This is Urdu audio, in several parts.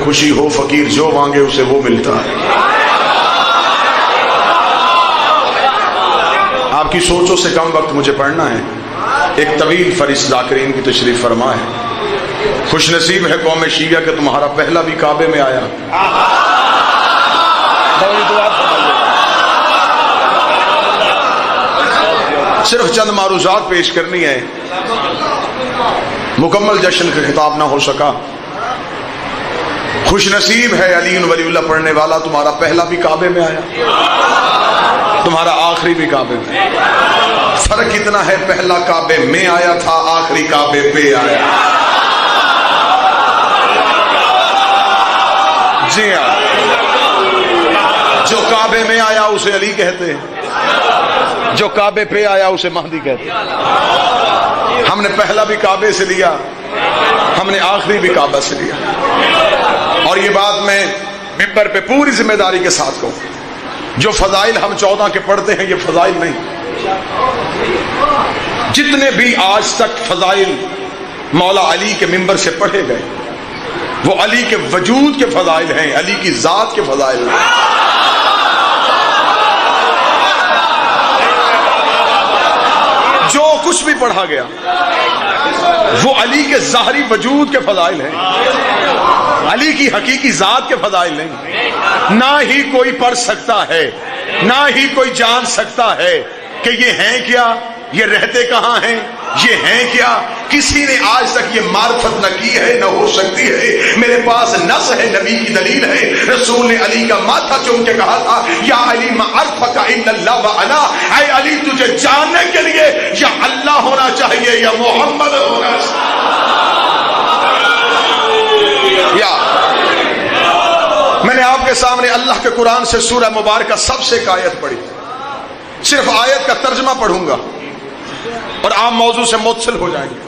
خوشی ہو فقیر جو مانگے اسے وہ ملتا ہے. آپ کی سوچوں سے کم وقت مجھے پڑھنا ہے. ایک طویل فہرست ذاکرین کی تشریف فرما ہے. خوش نصیب ہے قوم شیعہ کہ تمہارا پہلا بھی کعبے میں آیا. صرف چند معروضات پیش کرنی ہے، مکمل جشن کا خطاب نہ ہو سکا. خوش نصیب ہے علی ولی اللہ پڑھنے والا، تمہارا پہلا بھی کعبے میں آیا، تمہارا آخری بھی کعبے میں. فرق اتنا ہے پہلا کعبے میں آیا تھا، آخری کعبے پہ آیا. جی ہاں، جو کعبے میں آیا اسے علی کہتے ہیں، جو کعبے پہ آیا اسے مہدی کہتے ہیں. ہم نے پہلا بھی کعبے سے لیا، ہم نے آخری بھی کعبہ سے لیا. اور یہ بات میں ممبر پہ پوری ذمہ داری کے ساتھ کہوں، جو فضائل ہم 14 کے پڑھتے ہیں یہ فضائل نہیں. جتنے بھی آج تک فضائل مولا علی کے ممبر سے پڑھے گئے وہ علی کے وجود کے فضائل ہیں، علی کی ذات کے فضائل ہیں. جو کچھ بھی پڑھا گیا وہ علی کے ظاہری وجود کے فضائل ہیں، علی کی حقیقی ذات کے فضائل نہیں. نہ ہی کوئی پڑھ سکتا ہے، نہ ہی کوئی جان سکتا ہے کہ یہ ہیں کیا، یہ رہتے کہاں ہیں، یہ ہیں کیا. کسی نے آج تک یہ معرفت نہ کی ہے، نہ ہو سکتی ہے. میرے پاس نص ہے، نبی کی دلیل ہے. رسول نے علی کا ماتھا چوم کے کہا تھا یا علی ما عرفک الا اللہ وانا، اے علی تجھے جاننے کے لیے یا اللہ ہونا چاہیے یا محمد ہونا چاہیے. یا میں نے آپ کے سامنے اللہ کے قرآن سے سورہ مبارکہ سب سے ایک آیت پڑھی، صرف آیت کا ترجمہ پڑھوں گا اور عام موضوع سے متصل ہو جائیں گے.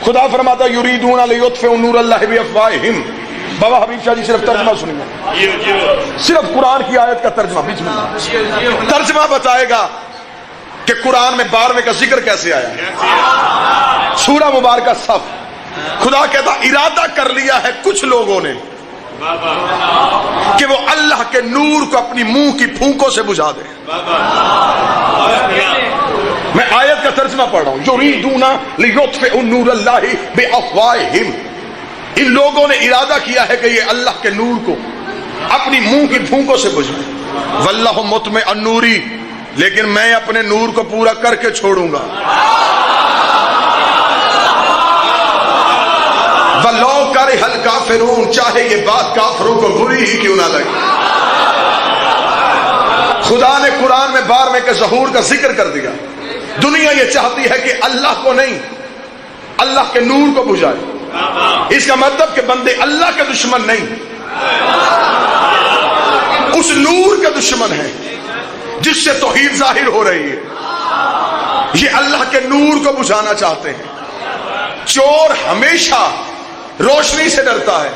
خدا فرماتا یریدون لیطفئوا نور اللہ بافواہہم. بابا حبیب شاہ جی صرف ترجمہ سنیں گے، صرف قرآن کی آیت کا ترجمہ. بسم اللہ. ترجمہ بتائے گا کہ قرآن میں 12ویں کا ذکر کیسے آیا. سورہ مبارکہ صف. خدا کہتا ارادہ کر لیا ہے کچھ لوگوں نے کہ وہ اللہ کے نور کو اپنی منہ کی پھونکوں سے بجھا دے. میں آیت کا ترجمہ پڑھ رہا ہوں. یریدون لیطفئوا نور اللہ بافواہہم. ان لوگوں نے ارادہ کیا ہے کہ یہ اللہ کے نور کو اپنی منہ کی پھونکوں سے بجھائیں. واللہ متمع النوری، لیکن میں اپنے نور کو پورا کر کے چھوڑوں گا. وَلَوْ كَرِهَ الْكَافِرُونَ، چاہے یہ بات کافروں کو بری ہی کیوں نہ لگے. خدا نے قرآن میں 12ویں کے ظہور کا ذکر کر دیا. دنیا یہ چاہتی ہے کہ اللہ کو نہیں، اللہ کے نور کو بجھائے. اس کا مطلب کہ بندے اللہ کے دشمن نہیں، اس نور کے دشمن ہیں جس سے توحید ظاہر ہو رہی ہے. یہ اللہ کے نور کو بجھانا چاہتے ہیں. چور ہمیشہ روشنی سے ڈرتا ہے.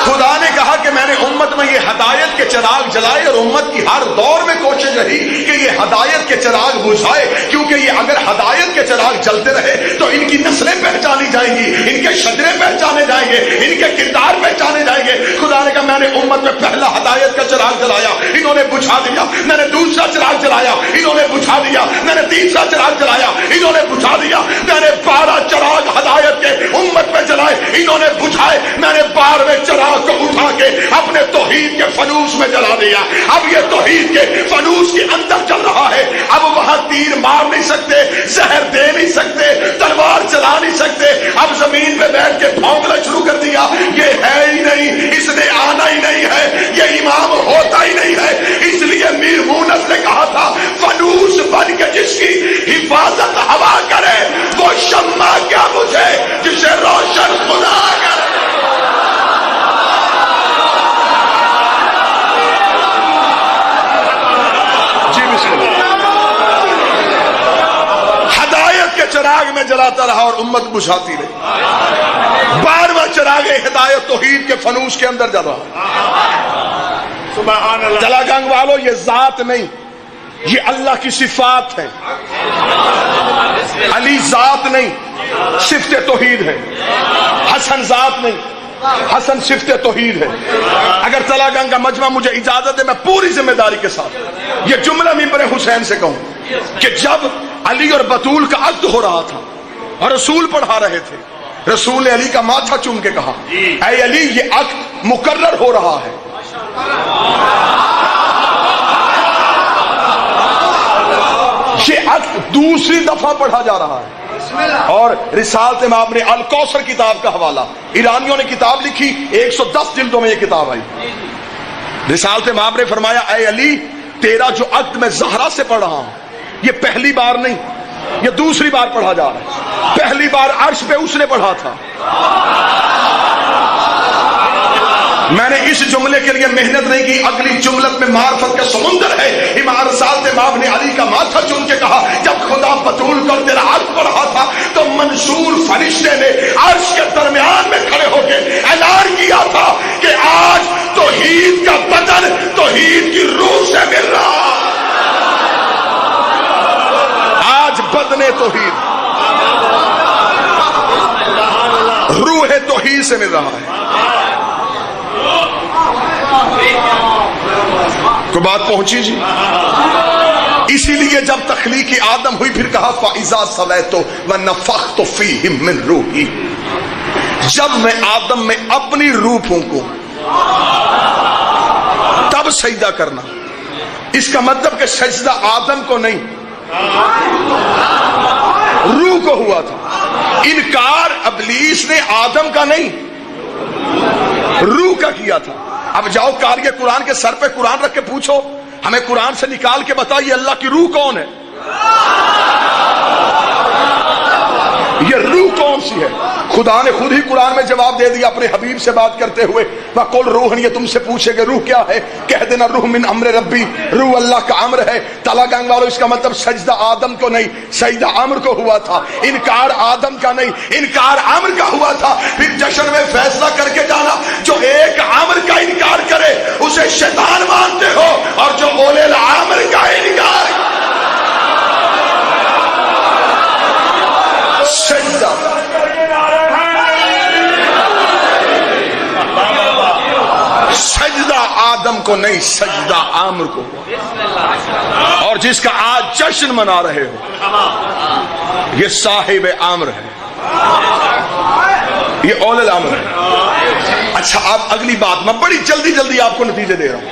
خدا نے کہا کہ میں نے امت میں یہ ہدایت کے چراغ جلائے اور امت کی ہر دور میں کوشش رہی کہ یہ ہدایت کے چراغ بجھائے، کیونکہ یہ اگر ہدایت کے چراغ جلتے رہے تو ان کی نسلیں پہچانی جائیں گی، ان کے شجرے پہچانے جائیں گے، ان کے کردار پہچانے جائیں گے. خدا نے کہا میں نے امت میں پہلا ہدایت کا چراغ جلایا، انہوں نے بجھا دیا. میں نے دوسرا چراغ جلایا، انہوں نے بجھا دیا. میں نے تیسرا چراغ جلایا، انہوں نے بجھا دیا. میں نے 12 چراغ ہدایت کے امت میں جلائے، انہوں نے بجھائے. میں نے 12ویں چراغ کو اٹھا کے اپنے توحید کے فنوس میں جلا دیا. اب یہ توحید کے فنوس کے اندر چل رہا ہے. اب وہاں تیر مار نہیں سکتے، زہر دے نہیں سکتے، تلوار چلا نہیں سکتے. اب زمین پہ بیٹھ کے پھونکنا شروع کر دیا. یہ ہے ہی نہیں، اس نے آنا ہی نہیں ہے، یہ امام ہوتا ہی نہیں ہے. اس لیے میر مونس نے کہا تھا فنوس بن کے جس کی حفاظت ہوا کرے وہ شمع کیا بجھے جسے روشن خدا کرے. چراغ میں جلاتا رہا اور امت بجھاتی رہی. 12واں چراغ ہدایت توحید کے فنوس کے اندر جل رہا. سبحان اللہ. جلا گنگ والو، یہ ذات نہیں، یہ اللہ کی صفات ہے. علی ذات نہیں، صفت توحید ہے، حسن ذات نہیں، حسن صفت توحید ہے۔ اگر طلع گنگ کا مجمع مجھے اجازت ہے میں پوری ذمہ داری کے ساتھ یہ جملہ ممبر حسین سے کہوں کہ جب علی اور بطول کا عقد ہو رہا تھا اور رسول پڑھا رہے تھے، رسول نے علی کا ماتھا چوم کے کہا اے علی یہ عقد مقرر ہو رہا ہے۔ یہ عقد دوسری دفعہ پڑھا جا رہا ہے۔ اور رسالت مآب نے الکوثر کتاب کا حوالہ، ایرانیوں نے کتاب لکھی، 110 جلدوں میں یہ کتاب آئی۔ رسالت مآب نے فرمایا اے علی تیرا جو عقد میں زہرا سے پڑھ رہا ہوں یہ پہلی بار نہیں، یہ دوسری بار پڑھا جا رہا ہے۔ پہلی بار عرش پہ اس نے پڑھا تھا، میں نے اس جملے کے لیے محنت نہیں کی، اگلی جملت میں معرفت کا سمندر ہے۔ امام رسالت مآب نے علی کا ماتھا چوم کے کہا جب خدا بطول کر تیرا عقد پڑھا تھا تو منصور فرشتے نے عرش کے درمیان میں کھڑے ہو کے اعلان کیا تھا کہ آج توحید کا بدن توحید کی روح سے مل رہا، آج بدن توحید روح توحید سے مل رہا ہے۔ کو بات پہنچی جی؟ اسی لیے جب تخلیق آدم ہوئی پھر کہا فَإِذَا صَلَيْتُ وَنَفَخْتُ فِيهِ مِن رُوحِي، جب میں آدم میں اپنی روح پھونکوں تب سجدہ کرنا۔ اس کا مطلب کہ سجدہ آدم کو نہیں روح کو ہوا تھا۔ انکار ابلیس نے آدم کا نہیں روح کا کیا تھا۔ اب جاؤ قاری قرآن کے سر پہ قرآن رکھ کے پوچھو ہمیں قرآن سے نکال کے بتائیے اللہ کی روح کون ہے، یہ روح کون سی ہے؟ خدا نے خود ہی قرآن میں جواب دے دیا اپنے حبیب سے بات کرتے ہوئے وَقُلْ رُوحٌ، یہ تم سے پوچھے کہ روح کیا ہے، کہہ دینا روح من امر ربی، روح اللہ کا امر ہے۔ طلع گنگ والوں اس کا مطلب سجدہ آدم کو نہیں سجدہ امر کو ہوا تھا، انکار آدم کا نہیں انکار امر کا ہوا تھا۔ پھر جشن میں فیصلہ کر کے جانا جو ایک امر کا انکار کرے اسے شیطان مانتے ہو، اور جو اولے الامر کا انکار سجدہ سجدہ آدم کو نہیں سجدہ آمر کو ہوا، اور جس کا آج جشن منا رہے ہو یہ صاحب آمر ہے، یہ اول الامر ہے۔ اچھا اب اگلی بات میں بڑی جلدی آپ کو نتیجے دے رہا ہوں،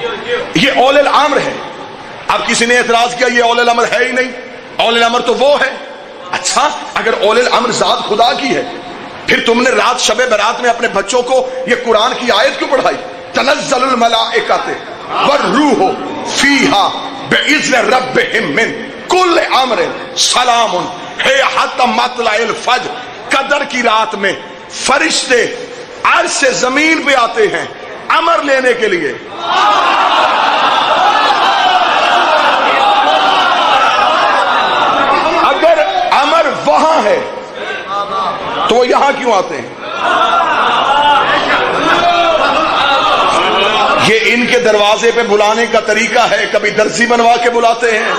یہ اول الامر ہے۔ اب کسی نے اعتراض کیا یہ اول الامر ہے ہی نہیں، اول الامر تو وہ ہے۔ اچھا اگر اول الامر ذات خدا کی ہے پھر تم نے رات شب برات میں اپنے بچوں کو یہ قرآن کی آیت کیوں پڑھائی؟ تنزل الملائکۃ والروح فیہا بإذن ربہم من کل امر سلام ہے حتی مطلع الفجر۔ قدر کی رات میں فرشتے عرش سے زمین پہ آتے ہیں امر لینے کے لیے۔ اگر امر وہاں ہے تو وہ یہاں کیوں آتے ہیں؟ یہ ان کے دروازے پہ بلانے کا طریقہ ہے، کبھی درزی بنوا کے بلاتے ہیں،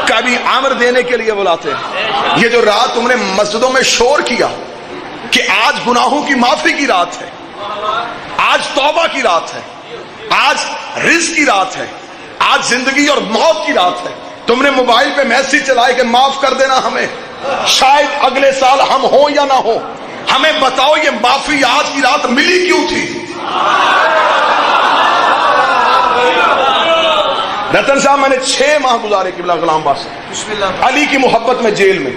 کبھی امر دینے کے لیے بلاتے ہیں۔ یہ جو رات تم نے مسجدوں میں شور کیا کہ آج گناہوں کی معافی کی رات ہے، آج توبہ کی رات ہے، آج رزق کی رات ہے، آج زندگی اور موت کی رات ہے، تم نے موبائل پہ میسج چلائے کہ معاف کر دینا ہمیں، شاید اگلے سال ہم ہوں یا نہ ہوں، ہمیں بتاؤ یہ معافی آج کی رات ملی کیوں تھی؟ رتن صاحب میں نے 6 ماہ گزارے قبلہ غلام باس علی کی محبت میں جیل میں،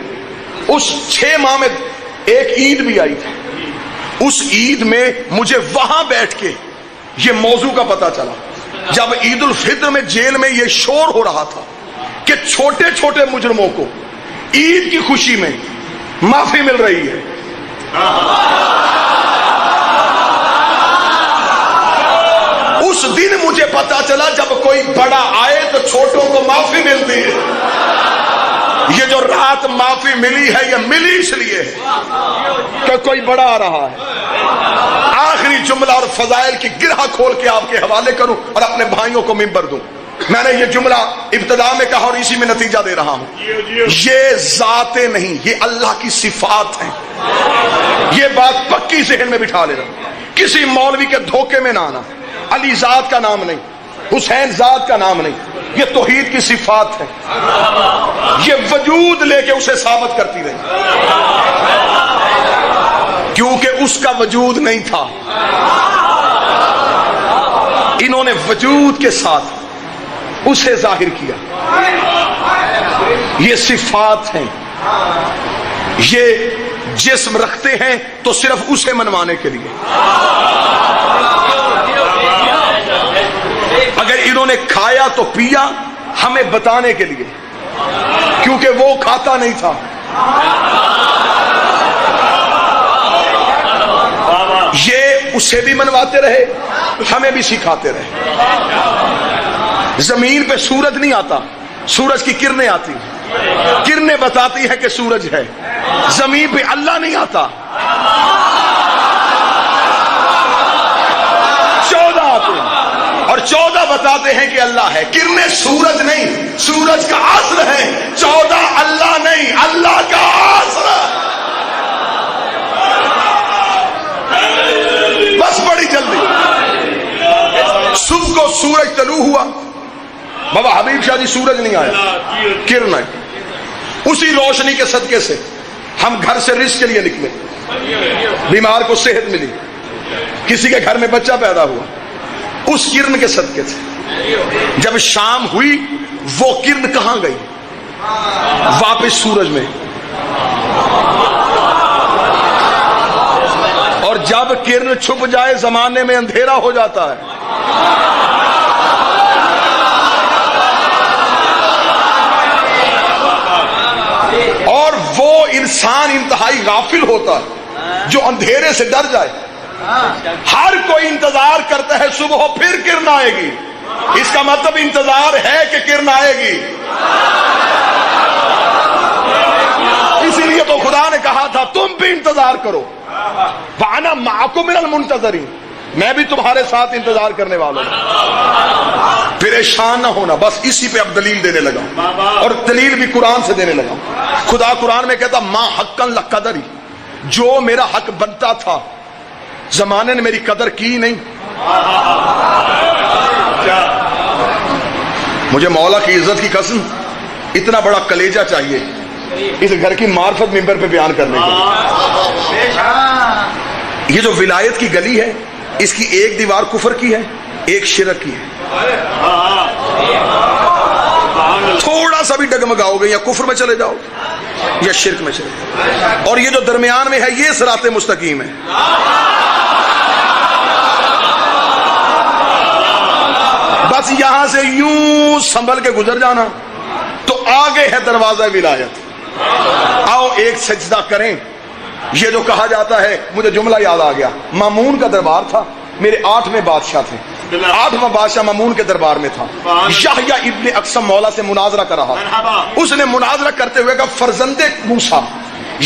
اس 6 ماہ میں ایک عید بھی آئی تھی، اس عید میں مجھے وہاں بیٹھ کے یہ موضوع کا پتہ چلا جب عید الفطر میں جیل میں یہ شور ہو رہا تھا کہ چھوٹے چھوٹے مجرموں کو عید کی خوشی میں معافی مل رہی ہے۔ اس دن مجھے پتا چلا جب کوئی بڑا آئے تو چھوٹوں کو معافی ملتی ہے۔ یہ جو رات معافی ملی ہے یہ ملی اس لیے کہ کوئی بڑا آ رہا ہے۔ آخری جملہ اور فضائل کی گرہ کھول کے آپ کے حوالے کروں اور اپنے بھائیوں کو منبر دوں۔ میں نے یہ جملہ ابتدا میں کہا اور اسی میں نتیجہ دے رہا ہوں، یہ ذاتیں نہیں، یہ اللہ کی صفات ہیں۔ یہ بات پکی ذہن میں بٹھا لینا، کسی مولوی کے دھوکے میں نہ آنا۔ علی ذات کا نام نہیں، حسین ذات کا نام نہیں، یہ توحید کی صفات ہے، یہ وجود لے کے اسے ثابت کرتی رہی، کیونکہ اس کا وجود نہیں تھا، انہوں نے وجود کے ساتھ اسے ظاہر کیا۔ یہ صفات ہیں، یہ جسم رکھتے ہیں تو صرف اسے منوانے کے لیے، اگر انہوں نے کھایا تو پیا ہمیں بتانے کے لیے، کیونکہ وہ کھاتا نہیں تھا۔ یہ اسے بھی منواتے رہے، ہمیں بھی سکھاتے رہے۔ زمین پہ سورج نہیں آتا، سورج کی کرنیں آتی، کرنیں بتاتی ہے کہ سورج ہے۔ زمین پہ اللہ نہیں آتا، 14 آتے ہیں اور 14 بتاتے ہیں کہ اللہ ہے۔ کرنیں سورج نہیں، سورج کا عصر ہے، 14 اللہ نہیں، اللہ کا عصر۔ بس بڑی جلدی صبح کو سورج طلوع ہوا، بابا حبیب شاہ جی سورج نہیں آیا، کرن ہے، اسی روشنی کے صدقے سے ہم گھر سے رزق کے لیے نکلے، بیمار کو صحت ملی، کسی کے گھر میں بچہ پیدا ہوا، اس کرن کے صدقے سے۔ جب شام ہوئی وہ کرن کہاں گئی؟ واپس سورج میں۔ اور جب کرن چھپ جائے زمانے میں اندھیرا ہو جاتا ہے۔ اور وہ انسان انتہائی غافل ہوتا ہے جو اندھیرے سے ڈر جائے۔ ہر کوئی انتظار کرتا ہے صبح ہو پھر کرن آئے گی، اس کا مطلب انتظار ہے کہ کرن آئے گی۔ اسی لیے تو خدا نے کہا تھا تم بھی انتظار کرو، وَأَنَا مَعَكُم مِّنَ الْمُنتَظِرِينَ، میں بھی تمہارے ساتھ انتظار کرنے والا ہوں۔ پریشان نہ ہونا، بس اسی پہ اب دلیل دینے لگا، اور دلیل بھی قرآن سے دینے لگا۔ خدا قرآن میں کہتا مَا حَقًّا لَقَدَرِ، جو میرا حق بنتا تھا زمانے نے میری قدر کی نہیں۔ مجھے مولا کی عزت کی قسم اتنا بڑا کلیجہ چاہیے اس گھر کی معرفت ممبر پہ بیان کرنے کے لیے۔ یہ جو ولایت کی گلی ہے اس کی ایک دیوار کفر کی ہے، ایک شرک کی ہے۔ تھوڑا سا بھی ڈگمگاؤ گے یا کفر میں چلے جاؤ یا شرک میں چلے جاؤ، اور یہ جو درمیان میں ہے یہ صراط مستقیم ہے۔ بس یہاں سے یوں سنبھل کے گزر جانا تو آگے ہے دروازہ ولایت۔ آؤ ایک سجدہ کریں۔ یہ جو کہا جاتا ہے، مجھے جملہ یاد آ گیا، مامون کا دربار تھا، میرے 8ویں بادشاہ تھے، 8واں بادشاہ مامون کے دربار میں تھا۔ یحییٰ ابن اقسم مولا سے مناظرہ کر رہا تھا، اس نے مناظرہ کرتے ہوئے کہا فرزند موسیٰ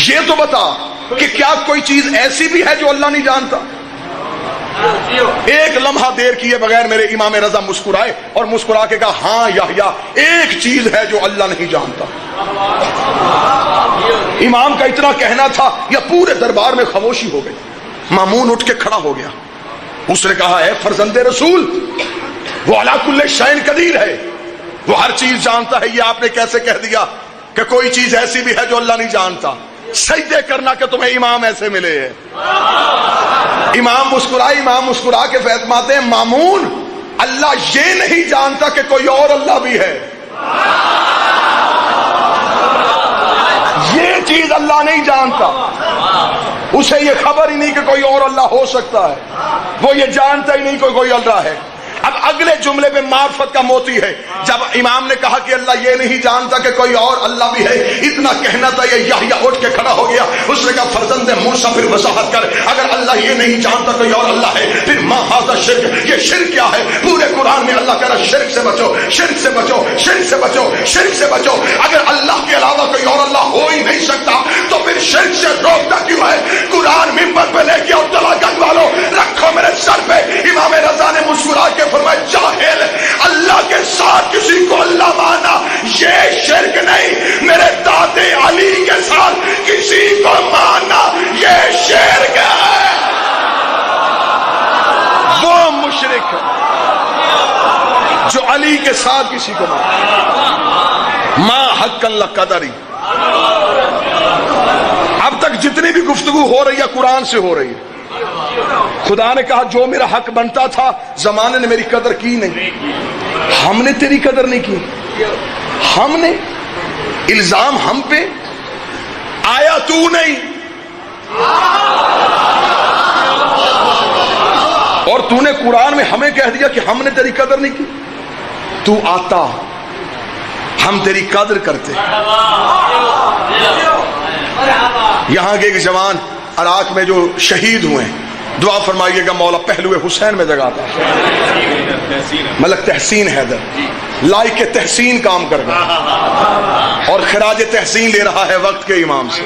یہ تو بتا کہ کیا کوئی چیز ایسی بھی ہے جو اللہ نہیں جانتا؟ ایک لمحہ دیر کیے بغیر میرے امام رضا مسکرائے اور مسکرا کے کہا ہاں یحییٰ ایک چیز ہے جو اللہ نہیں جانتا۔ امام کا اتنا کہنا تھا یا پورے دربار میں خاموشی ہو گئی۔ مامون اٹھ کے کھڑا ہو گیا، اس نے کہا اے فرزند رسول، وہ علی کل شیء قدیر ہے، وہ ہر چیز جانتا ہے، یہ آپ نے کیسے کہہ دیا کہ کوئی چیز ایسی بھی ہے جو اللہ نہیں جانتا؟ سجدے کرنا کہ تمہیں امام ایسے ملے ہیں۔ امام مسکرا کے فرماتے ہیں مامون اللہ یہ نہیں جانتا کہ کوئی اور اللہ بھی ہے، یہ چیز اللہ نہیں جانتا، اسے یہ خبر ہی نہیں کہ کوئی اور اللہ ہو سکتا ہے، وہ یہ جانتا ہی نہیں کہ کوئی اللہ ہے۔ اب اگلے جملے میں معرفت کا موتی ہے، جب امام نے کہا کہ اللہ یہ نہیں جانتا کہ کوئی اور اللہ بھی ہے، اتنا کہنا تھا یہ یحییٰ اٹھ کے کھڑا ہو گیا، اس نے کہا فرزند موسیٰ پھر وضاحت کر، اگر اللہ یہ نہیں جانتا کوئی اور اللہ ہے پھر ما ھذا شرک، یہ شرک کیا ہے؟ پورے قرآن میں اللہ کہہ رہا شرک سے بچو، شرک سے بچو، شرک سے بچو، شرک سے بچو۔ اگر اللہ کے علاوہ کوئی اور اللہ ہو ہی نہیں سکتا تو پھر شرک سے روکتا کیوں ہے؟ قرآن ممبر پہ لے کے اور تلا گنج والو رکھو میرے سر پہ۔ امام رضا نے مسکرا کے فرمایا جاہل، اللہ کے ساتھ ساتھ کسی کو ماں حقاً لقدری. اب تک جتنی بھی گفتگو ہو رہی ہے قرآن سے ہو رہی ہے. خدا نے کہا جو میرا حق بنتا تھا زمانے نے میری قدر کی نہیں, ہم نے تیری قدر نہیں کی. ہم نے الزام ہم پہ آیا, تو نہیں. اور تو نے قرآن میں ہمیں کہہ دیا کہ ہم نے تیری قدر نہیں کی. تو آتا ہم تیری قدر کرتے. یہاں کے ایک جوان عراق میں جو شہید ہوئے ہیں, دعا فرمائیے گا مولا پہلو حسین میں جگاتا. ملک تحسین حیدر لائق تحسین کام کر گیا اور خراج تحسین لے رہا ہے وقت کے امام سے.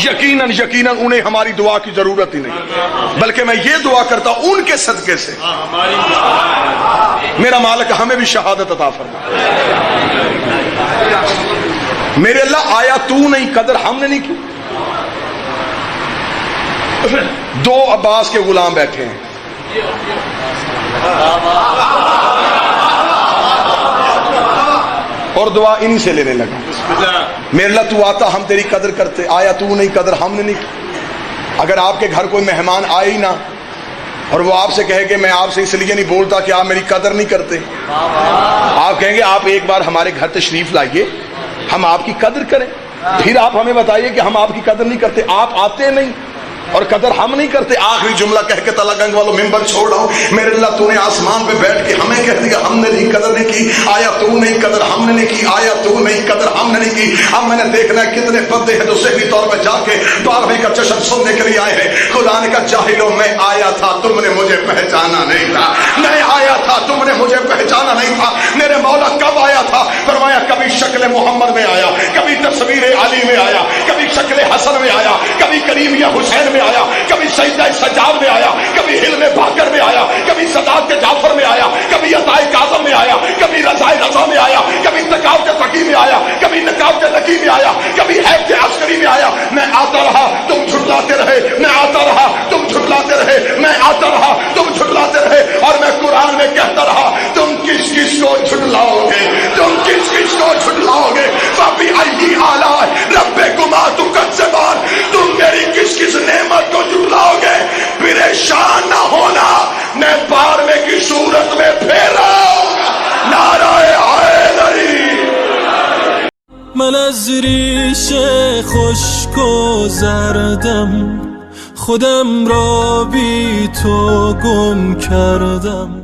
یقیناً انہیں ہماری دعا کی ضرورت ہی نہیں, بلکہ میں یہ دعا کرتا ہوں ان کے صدقے سے میرا مالک ہمیں بھی شہادت عطا فرما. میرے اللہ آیا تو نہیں قدر ہم نے نہیں کی. دو عباس کے غلام بیٹھے ہیں, اور دعا انہی سے لینے لگا. میرے اللہ تو آتا ہم تیری قدر کرتے, آیا تو نہیں قدر ہم نے نہیں کی. اگر آپ کے گھر کوئی مہمان آئے ہی نہ اور وہ آپ سے کہے کہ میں آپ سے اس لیے نہیں بولتا کہ آپ میری قدر نہیں کرتے, آپ کہیں گے آپ ایک بار ہمارے گھر تشریف لائیے ہم آپ کی قدر کریں, پھر آپ ہمیں بتائیے کہ ہم آپ کی قدر نہیں کرتے. آپ آتے نہیں اور قدر ہم نہیں کرتے. آخری جملہ کہہ کے تلا گنگ والوں ممبر چھوڑ رہا ہوں. میرے اللہ تو نے آسمان پہ بیٹھ کے ہمیں کہہ دیا ہم نے نہیں قدر نہیں کی. آیا تو نہیں قدر ہم نے نہیں کی, آیا تو نہیں قدر ہم نے نہیں کی. اب میں نے دیکھنا ہے کتنے بندے ہیں جو ذہنی طور پہ جا کے 12ویں کا جشن سننے کے لیے آئے ہیں. خدا نے کہا جاہلوں میں آیا تھا تم نے مجھے پہچانا نہیں تھا. میں آیا تھا تم نے مجھے پہچانا نہیں تھا. میرے مولا کب آیا تھا؟ فرمایا کبھی شکل محمد میں آیا, کبھی تصویر علی میں آیا, کبھی شکل حسن میں آیا, کبھی کریم یا حسین میں آیا, کبھی سجدہ سجاد میں آیا, کبھی حلم بھاکر میں آیا, کبھی صداقت جعفر میں آیا, کبھی عطائے کاظم میں آیا, کبھی رضائے رضا میں آیا, کبھی تقاوت تقی میں آیا, کبھی نقاوت نقی میں آیا, کبھی حیبت عسکری میں آیا. میں آتا رہا تم جھٹلاتے رہے, میں آتا رہا تم جھٹلاتے رہے, میں آتا رہا تم جھٹلاتے رہے. اور میں قرآن میں کہتا رہا تم کس کس کو جھٹلاؤ گے, تم کس کس کو جھٹلاؤ گے. فبأي آلاء ربكما تكذبان, تم میری کس کس نعمت کو جھٹلاؤ گے. پریشان نہ ہونا, میں بارہویں کی صورت میں پھیرا نعرہ حیدری. من از ریش خشک و زردم خودم را بی تو گم کردم.